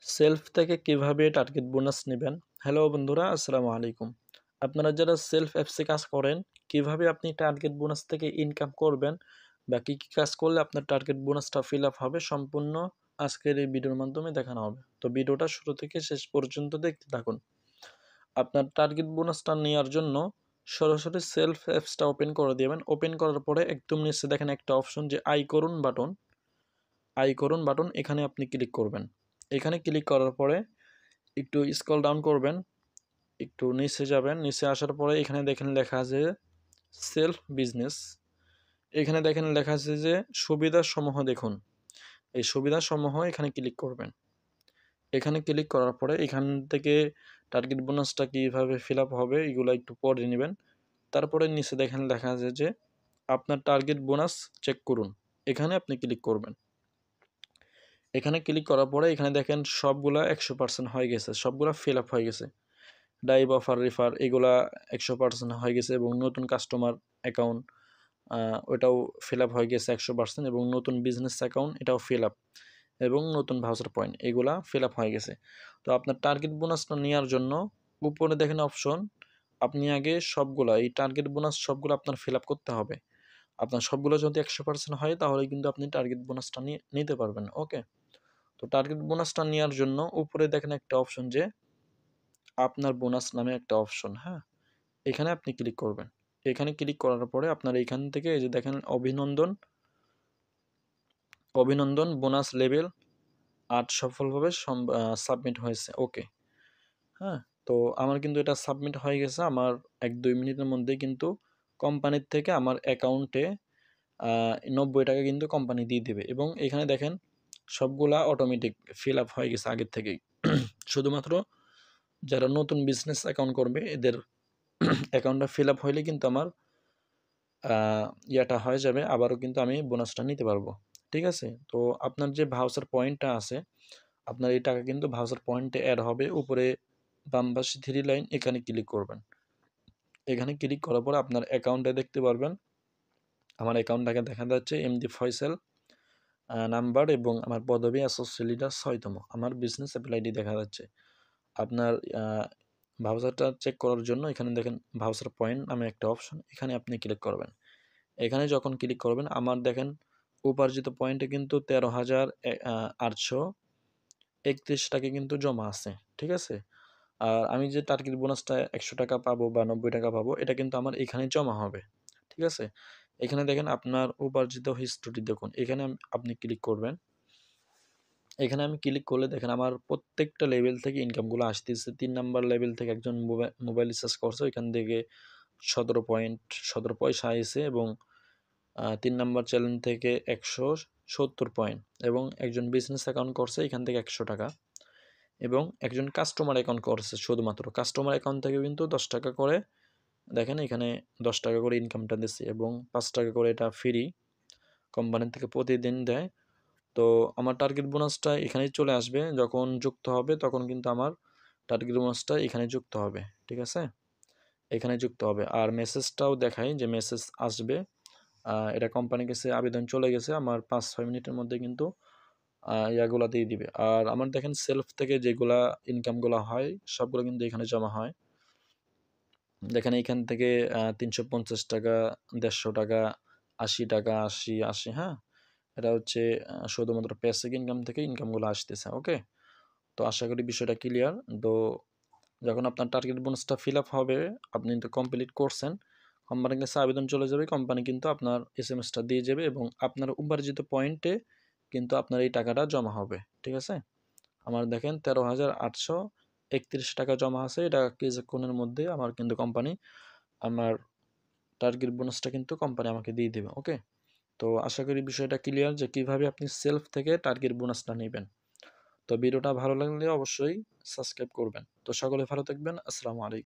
Self থেকে কিভাবে target bonus নেবেন? হ্যালো বন্ধুরা, আসসালামু আলাইকুম। আপনারা যারা সেলফ অ্যাপসে কাজ করেন, কিভাবে আপনি টার্গেট বোনাস থেকে ইনকাম করবেন বা কী কাজ করলে আপনার টার্গেট বোনাসটা ফিল আপ হবে সম্পূর্ণ আজকের এই ভিডিওর মাধ্যমে দেখানো হবে। তো ভিডিওটা শুরু থেকে শেষ পর্যন্ত দেখতে থাকুন। আপনার টার্গেট বোনাসটা নেওয়ার জন্য সরাসরি সেলফ অ্যাপসটা ওপেন করে দিবেন। ওপেন করার পরে একদম নিচে দেখেন একটা অপশন যে আই করুন বাটন এখানে আপনি ক্লিক করবেন। এখানে ক্লিক করার পরে একটু স্ক্রল ডাউন করবেন, একটু নিচে যাবেন। নিচে আসার পরে এখানে দেখেন লেখা আছে সেলফ বিজনেস। এখানে দেখেন লেখা আছে যে সুবিধাসমূহ দেখুন। এই সুবিধাসমূহ এখানে ক্লিক করবেন। এখানে ক্লিক করার পরে এখান থেকে টার্গেট বোনাসটা কীভাবে ফিল আপ হবে এগুলো একটু পড়ে নেবেন। তারপরে নিচে দেখেন লেখা আছে যে আপনার টার্গেট বোনাস চেক করুন। এখানে আপনি ক্লিক করবেন। এখানে ক্লিক করার পরে এখানে দেখেন সবগুলা 100% হয়ে গেছে, সবগুলা ফিল আপ হয়ে গেছে। ডাইভ অফার রেফার এগুলা 100% হয়ে গেছে এবং নতুন কাস্টমার অ্যাকাউন্ট ওইটাও ফিল আপ হয়ে গেছে 100% এবং নতুন বিজনেস অ্যাকাউন্ট এটাও ফিল আপ এবং নতুন ভাউচার পয়েন্ট এগুলা ফিল আপ হয়ে গেছে। তো আপনার টার্গেট বোনাসটা নেওয়ার জন্য উপরে দেখেন অপশন, আপনি আগে সবগুলা এই টার্গেট বোনাস সবগুলো আপনার ফিল আপ করতে হবে। আপনার সবগুলো যদি 100% হয় তাহলে কিন্তু আপনি টার্গেট বোনাসটা নিতে পারবেন। ওকে, তো টার্গেট বোনাসটা নেওয়ার জন্য উপরে দেখেন একটা অপশন যে আপনার বোনাস নামে একটা অপশন, হ্যাঁ, এখানে আপনি ক্লিক করবেন। এখানে ক্লিক করার পরে আপনার এইখান থেকে এই যে দেখেন অভিনন্দন বোনাস লেভেল 8 সফলভাবে সাবমিট হয়েছে। ওকে, হ্যাঁ, তো আমার কিন্তু এটা সাবমিট হয়ে গেছে। আমার 1-2 মিনিটের মধ্যেই কিন্তু কোম্পানির থেকে আমার অ্যাকাউন্টে 90 টাকা কিন্তু কোম্পানি দিয়ে দেবে এবং এখানে দেখেন সবগুলা অটোমেটিক ফিল আপ হয়ে গেছে আগের থেকেই। শুধুমাত্র যারা নতুন বিজনেস অ্যাকাউন্ট করবে এদের অ্যাকাউন্টটা ফিল আপ হইলে কিন্তু আমার ইয়াটা হয়ে যাবে, আবারও কিন্তু আমি বোনাসটা নিতে পারবো। ঠিক আছে? তো আপনার যে ভাউচার পয়েন্টটা আছে, আপনার এই টাকা কিন্তু ভাউচার পয়েন্টে এড হবে। উপরে বাম পাশে 3 লাইন এখানে ক্লিক করবেন। এখানে ক্লিক করার পর আপনার অ্যাকাউন্টে দেখতে পারবেন। আমার অ্যাকাউন্টটাকে দেখা যাচ্ছে এমডি ফয়সাল নাম্বার এবং আমার পদবী অ্যাসোসিয়েট লিডার ৬ তম। আমার বিজনেস অ্যাপল আইডি দেখা যাচ্ছে। আপনার ভাউচারটা চেক করার জন্য এখানে দেখেন ভাউচার পয়েন্ট নামে একটা অপশন, এখানে আপনি ক্লিক করবেন। এখানে যখন ক্লিক করবেন আমার দেখেন উপার্জিত পয়েন্টে কিন্তু 13,831 টাকা কিন্তু জমা আছে। ঠিক আছে? আর আমি যে টার্গেট বোনাসটা ১০০ টাকা পাবো বা ৯০ টাকা পাবো এটা কিন্তু আমার এখানে জমা হবে। ঠিক আছে? এখানে দেখেন আপনার উপার্জিত হিস্টোরি দেখুন। এখানে আপনি ক্লিক করবেন। এখানে আমি ক্লিক করলে দেখেন আমার প্রত্যেকটা লেভেল থেকে ইনকামগুলো আসতেছে। ৩ নাম্বার লেভেল থেকে একজন মোবাইল রিচার্জ করছে, ওইখান থেকে ১৭ পয়সা আইছে এবং ৩ নাম্বার চ্যানেল থেকে ১৭০ পয়েন্ট এবং একজন বিজনেস অ্যাকাউন্ট করছে এখান থেকে ১০০ টাকা এবং একজন কাস্টমার অ্যাকাউন্ট করছে শুধুমাত্র। কাস্টমার অ্যাকাউন্ট থেকে কিন্তু ১০ টাকা করে দেখেন এখানে ১০ টাকা করে ইনকামটা দিচ্ছে এবং ৫ টাকা করে এটা ফ্রি কোম্পানি থেকে প্রতিদিন দেয়। তো আমার টার্গেট বোনাসটা এখানেই চলে আসবে। যখন যুক্ত হবে তখন কিন্তু আমার টার্গেট বোনাসটা এখানে যুক্ত হবে। ঠিক আছে? এখানে যুক্ত হবে। আর মেসেজটাও দেখাই যে মেসেজ আসবে। এটা কোম্পানির কাছে আবেদন চলে গেছে। আমার ৫-৬ মিনিটের মধ্যে কিন্তু ইয়াগুলা দিয়ে দিবে। আর আমার দেখেন সেলফ থেকে যেগুলা ইনকামগুলা হয় সবগুলো কিন্তু এখানে জমা হয়। দেখেন এইখান থেকে ৳৩৫০ ৳১৫০ ৳৮০ ৮০, ৮০, হ্যাঁ? এটা হচ্ছে শুধুমাত্র বেসিক ইনকাম থেকে ইনকামগুলো আসতেছে। ওকে? তো আশা করি বিষয়টা ক্লিয়ার। তো যখন আপনার টার্গেট বোনাসটা ফিল আপ হবে, আপনি তো কমপ্লিট করছেন, কোম্পানির কাছে আবেদন চলে যাবে। কোম্পানি কিন্তু আপনার এসএমএসটা দিয়ে যাবে এবং আপনার উপার্জিত পয়েন্টে কিন্তু আপনার এই টাকাটা জমা হবে। ঠিক আছে? আমার দেখেন ১৩,৮৩১ টাকা জমা আছে। এটা কিছুক্ষণের মধ্যে আমার কিন্তু কোম্পানি আমার টার্গেট বোনাসটা কিন্তু কোম্পানি আমাকে দিয়ে দিবে। ওকে? তো আশা করি বিষয়টা ক্লিয়ার যে কিভাবে আপনি সেলফ থেকে টার্গেট বোনাসটা নিবেন। তো ভিডিওটা ভালো লাগলে অবশ্যই সাবস্ক্রাইব করবেন। তো সকলে ভালো থাকবেন। আসসালামু আলাইকুম।